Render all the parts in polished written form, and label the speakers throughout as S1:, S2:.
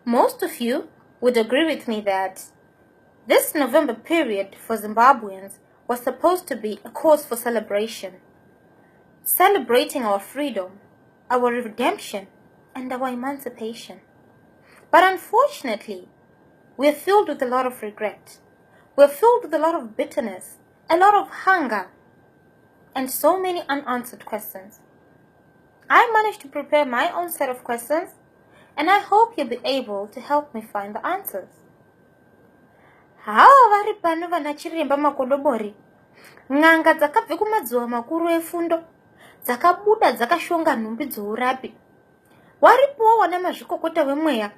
S1: Most of you would agree with me that this November period for Zimbabweans was supposed to be a cause for celebration, celebrating our freedom, our redemption, and our emancipation. But unfortunately, we're filled with a lot of regret. We're filled with a lot of bitterness, a lot of hunger, and so many unanswered questions. I managed to prepare my own set of questions, and I hope you'll be able to help me find the answers. Hawa vari pano vana chiremba makodobori, n'anga dzakabve kumadziva makuru efundo, dzakabuda dzakashonga nhumbi dzourapi. Waripowo wana mazvikokota vemweya,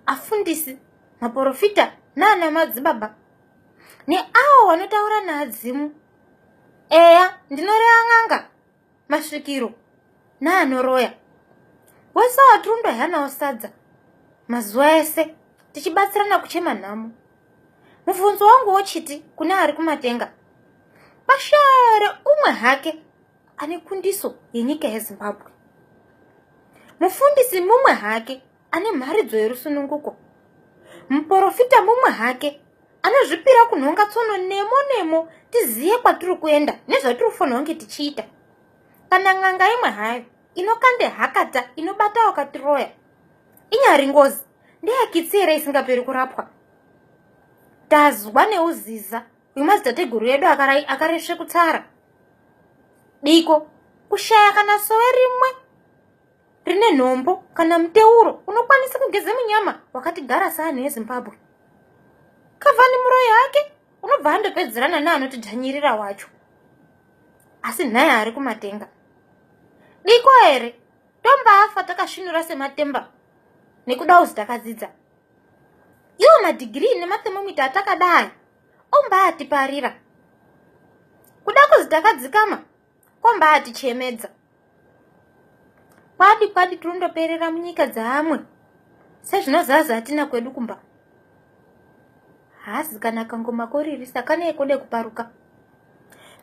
S1: afundisi, maprofita nana madzibaba, neavo vanotaura neadzimu. Eya, ndinoreva n'anga, masvikiro naanoroya. Wese watirundwa hanawo sadza, mazuva ese tichibatsirana kuchema nhamo. Mubvunzo wangu wochiti kuna ari kumatenga, pashare umwe hake ane kundiso yenyika yeZimbabwe. Mufundisi mumwe hake ane mharidzo yerusununguko. Muprofita mumwe hake anozvipira kunhonga tsono nemo tiziye kwatiri kuenda nezvatinofanira kunge tichiita. Kana n'anga imwe hayo inokande hakata inobata wakatiroya, inyari ngozi ndeyakitsira isingaperi kurapwa. Tazwa neuziza wemadzitateguru edu akaresve kutsara. Diko kushaya kana sowe rimwe rine nhombo kana muteuro unokwanisa kugeze munyama wakatigara seanhu eZimbabwe. Kavhani muroyo yake unobva andopedzerana neanotidhanyirira wacho. Asi nhaye ari kumatenga, diko here tombaafa takasvinura sematemba nekuda kuzi takadzidza. Iwo madhigirii nemathemomita atakadai ombaatiparira. Kuda kuzi takadzikama kombaatichemedza. Kwadi tirondoperera munyika dzaamwe sezvinozaza atina kwedu kumba. Hasi kana kangomakoririsa kane kude kuparuka.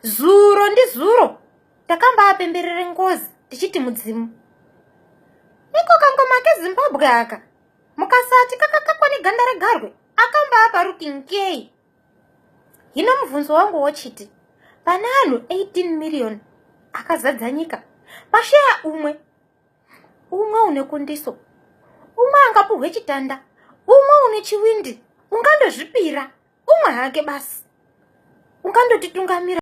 S1: Zuro ndi zuro takambaapemberere ngozi tichiti mudzimu. Niko kangoma keZimbabwe aka mukasati kakakakwa neganda regarwe akambaaparuki nkei. Hino mubvunzo wangu wochiti, pane anhu 18 million akazadza nyika, pashaya umwe une kundiso, umwe angapuhwe chitanda, umwe une chiwindi, ungandozvipira, umwe hake basi, ungandotitungamira.